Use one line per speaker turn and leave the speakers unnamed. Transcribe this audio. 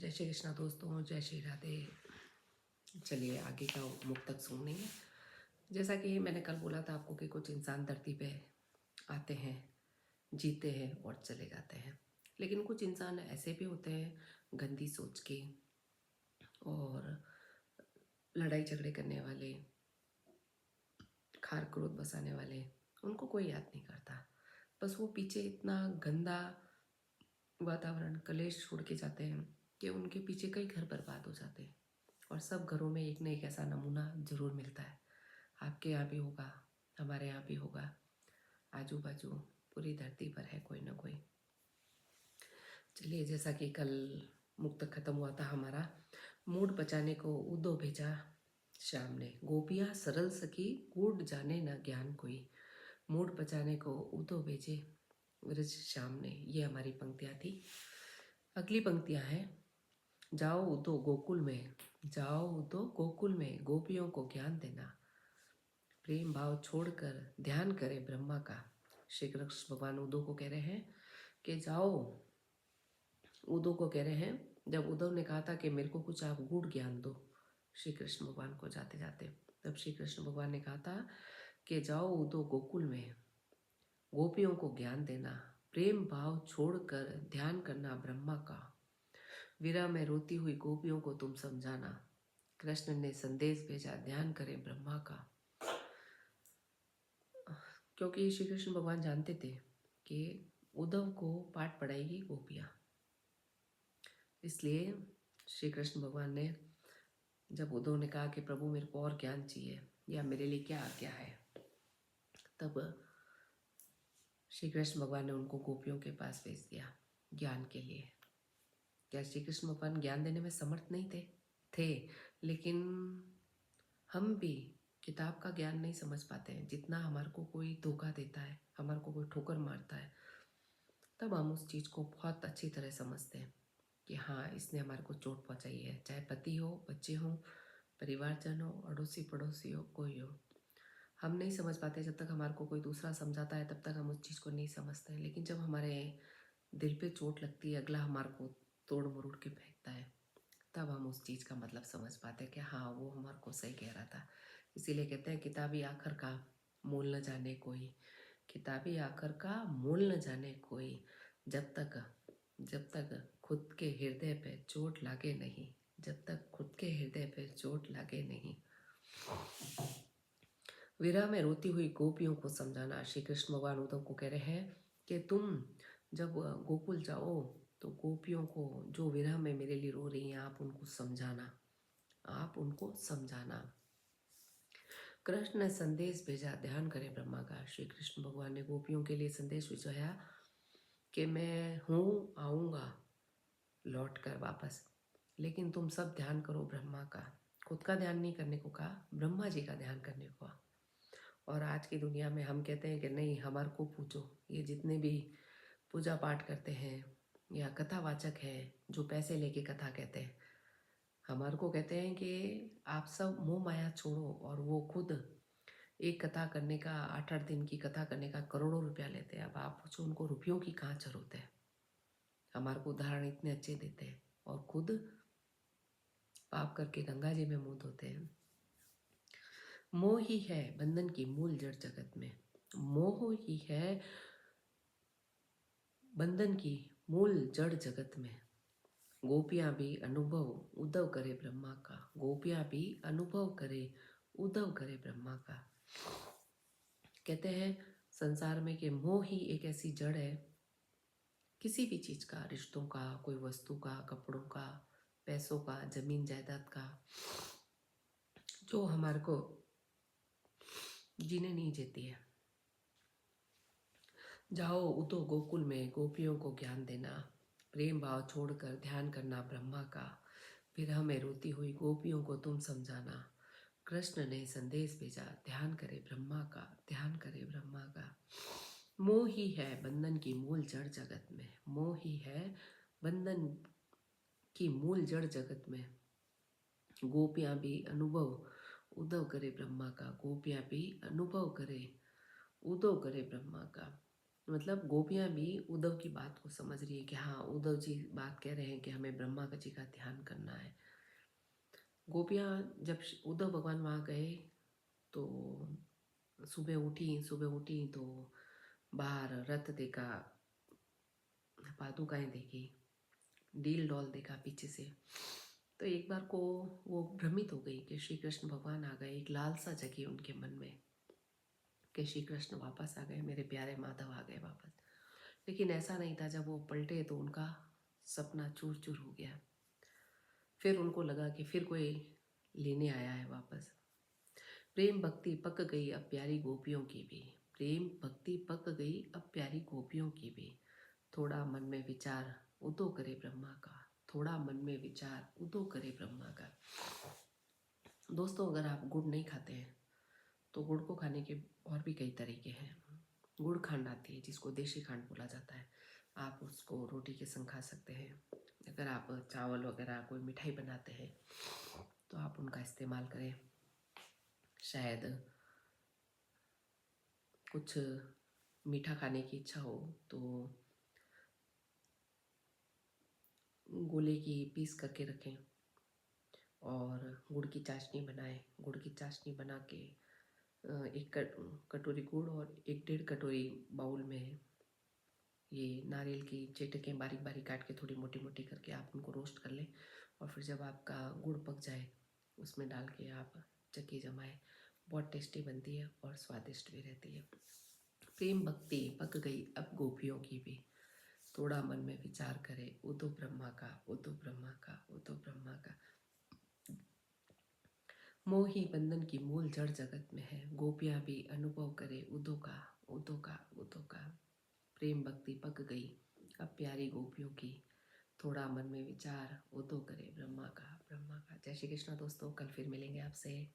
जय श्री कृष्णा दोस्तों, जय श्री राधे। चलिए आगे का मुक्तक सुनेंगे। जैसा कि मैंने कल बोला था आपको कि कुछ इंसान धरती पे आते हैं, जीते हैं और चले जाते हैं, लेकिन कुछ इंसान ऐसे भी होते हैं गंदी सोच के और लड़ाई झगड़े करने वाले, खार क्रोध बसाने वाले। उनको कोई याद नहीं करता, बस वो पीछे इतना गंदा वातावरण, कलेश छोड़ के जाते हैं कि उनके पीछे कई घर बर्बाद हो जाते हैं। और सब घरों में एक न एक ऐसा नमूना ज़रूर मिलता है। आपके यहाँ भी होगा, हमारे यहाँ भी होगा, आजू बाजू पूरी धरती पर है कोई ना कोई। चलिए, जैसा कि कल मुक्त खत्म हुआ था हमारा, मूड बचाने को उदो भेजा श्याम ने, गोपियाँ सरल सखी कूट जाने न ज्ञान कोई। मूड बचाने को उदो भेजे ब्रज श्याम ने, ये हमारी पंक्तियाँ थी। अगली पंक्तियाँ हैं, जाओ उदो गोकुल में, जाओ उदो गोकुल में, गोपियों को ज्ञान देना, प्रेम भाव छोड़कर ध्यान करे ब्रह्मा का। श्री कृष्ण भगवान उद्धव को कह रहे हैं कि जाओ, उद्धव को कह रहे हैं, जब उद्धव ने कहा था कि मेरे को कुछ आप गूढ़ ज्ञान दो श्री कृष्ण भगवान को जाते जाते, तब श्री कृष्ण भगवान ने कहा था कि जाओ उद्धव गोकुल में, गोपियों को ज्ञान देना, प्रेम भाव छोड़कर ध्यान करना ब्रह्मा का, विरह में रोती हुई गोपियों को तुम समझाना। कृष्ण ने संदेश भेजा, ध्यान करें ब्रह्मा का। क्योंकि श्री कृष्ण भगवान जानते थे कि उद्धव को पाठ पढ़ाएगी गोपियाँ, इसलिए श्री कृष्ण भगवान ने, जब उद्धव ने कहा कि प्रभु मेरे को और ज्ञान चाहिए या मेरे लिए क्या आज्ञा है, तब श्री कृष्ण भगवान ने उनको गोपियों के पास भेज दिया ज्ञान के लिए। क्या श्री कृष्ण भगवान ज्ञान देने में समर्थ नहीं थे, लेकिन हम भी किताब का ज्ञान नहीं समझ पाते हैं। जितना हमारे को कोई धोखा देता है, हमारे को कोई ठोकर मारता है, तब हम उस चीज़ को बहुत अच्छी तरह समझते हैं कि हाँ, इसने हमारे को चोट पहुँचाई है। चाहे पति हो, बच्चे हों, परिवारजन हो, अड़ोसी पड़ोसी हो, कोई हो, हम नहीं समझ पाते। जब तक हमारे को कोई दूसरा समझाता है तब तक हम उस चीज़ को नहीं समझते हैं। लेकिन जब हमारे दिल पे चोट लगती है, अगला हमारे को तोड़ मरोड़ के फेंकता है, तब हम उस चीज़ का मतलब समझ पाते हैं कि हाँ, वो हमारे को सही कह रहा था। इसीलिए कहते हैं, किताबी आखिर का मोल न जाने कोई, किताबी आखिर का मोल न जाने कोई, जब तक खुद के हृदय पे चोट लागे नहीं, जब तक खुद के हृदय पे चोट लागे नहीं। विरह में रोती हुई गोपियों को समझाना। श्री कृष्ण भगवान उद्धव को कह रहे हैं कि तुम जब गोकुल जाओ तो गोपियों को जो विरह में मेरे लिए रो रही हैं, आप उनको समझाना, आप उनको समझाना। कृष्ण ने संदेश भेजा, ध्यान करें ब्रह्मा का। श्री कृष्ण भगवान ने गोपियों के लिए संदेश भिजवाया कि मैं हूँ, आऊँगा लौट कर वापस, लेकिन तुम सब ध्यान करो ब्रह्मा का। खुद का ध्यान नहीं करने को कहा, ब्रह्मा जी का ध्यान करने को कहा। और आज की दुनिया में हम कहते हैं कि नहीं, हमारे को पूछो। ये जितने भी पूजा पाठ करते हैं या कथावाचक हैं जो पैसे लेके कथा कहते हैं, हमारे को कहते हैं कि आप सब मोह माया छोड़ो, और वो खुद एक कथा करने का, 8-8 दिन की कथा करने का करोड़ों रुपया लेते हैं। अब आप पूछो उनको रुपयों की कहाँ जरूरत है। हमारे को उदाहरण इतने अच्छे देते हैं और खुद पाप करके गंगा जी में मुंह धोते हैं। मोह ही है बंधन की मूल जड़ जगत में, मोह ही है बंधन की मूल जड़ जगत में। गोपियाँ भी अनुभव उद्धव करे ब्रह्मा का, गोपियाँ भी अनुभव करे उद्धव करे ब्रह्मा का। कहते हैं संसार में कि मोह ही एक ऐसी जड़ है, किसी भी चीज़ का, रिश्तों का, कोई वस्तु का, कपड़ों का, पैसों का, जमीन जायदाद का, जो हमारे को जीने नहीं देती है। जाओ उतो गोकुल में, गोपियों को ज्ञान देना, प्रेम भाव छोड़कर ध्यान करना ब्रह्मा का, विरह में रोती हुई गोपियों को तुम समझाना। कृष्ण ने संदेश भेजा, ध्यान करे ब्रह्मा का, ध्यान करे ब्रह्मा का। मोह ही है बंधन की मूल जड़ जगत में, मोह ही है बंधन की मूल जड़ जगत में। गोपियाँ भी अनुभव उद्धव करे ब्रह्मा का, गोपियाँ भी अनुभव करे उद्धव करे ब्रह्मा का। मतलब गोपियाँ भी उद्धव की बात को समझ रही है कि हाँ, उद्धव जी बात कह रहे हैं कि हमें ब्रह्मा जी का ध्यान करना है। गोपियाँ जब उद्धव भगवान वहाँ गए तो सुबह उठी तो बाहर रथ देखा, पादुकाएं देखी, डील डॉल देखा पीछे से। तो एक बार को वो भ्रमित हो गई कि श्री कृष्ण भगवान आ गए। एक लालसा जगी उनके मन में कि श्री कृष्ण वापस आ गए, मेरे प्यारे माधव आ गए वापस। लेकिन ऐसा नहीं था। जब वो पलटे तो उनका सपना चूर चूर हो गया। फिर उनको लगा कि फिर कोई लेने आया है वापस। प्रेम भक्ति पक गई अब प्यारी गोपियों की भी। प्रेम भक्ति पक गई अब प्यारी गोपियों की भी। थोड़ा मन में विचार उदो करे ब्रह्मा का। थोड़ा मन में विचार उदो करे ब्रह्मा का। दोस्तों, अगर आप गुड़ नहीं खाते हैं तो गुड़ को खाने के और भी कई तरीके हैं। गुड़ खांड आती है जिसको देशी खांड बोला जाता है। आप उसको रोटी के संग खा सकते हैं। अगर आप चावल वगैरह कोई मिठाई बनाते हैं तो आप उनका इस्तेमाल करें। शायद कुछ मीठा खाने की इच्छा हो तो गोले की पीस करके रखें और गुड़ की चाशनी बनाएं। गुड़ की चाशनी बना के एक कटोरी गुड़ और 1-1.5 कटोरी बाउल में ये नारियल की चेटकें बारीक बारीक काट के थोड़ी मोटी मोटी करके आप उनको रोस्ट कर लें। और फिर जब आपका गुड़ पक जाए उसमें डाल के आप चक्की जमाएं। बहुत टेस्टी बनती है और स्वादिष्ट भी रहती है। प्रेम भक्ति पक गई अब गोपियों की भी। थोड़ा मन में विचार करे उदो ब्रह्मा का, उदो ब्रह्मा का, उदो ब्रह्मा का। मोही बंधन की मूल जड़ जगत में है। गोपियाँ भी अनुभव करे उदो का, उदो का, उदो का। प्रेम भक्ति पक गई अब प्यारी गोपियों की। थोड़ा मन में विचार उदो करे ब्रह्मा का, ब्रह्मा का। जय श्री कृष्ण दोस्तों, कल फिर मिलेंगे आपसे।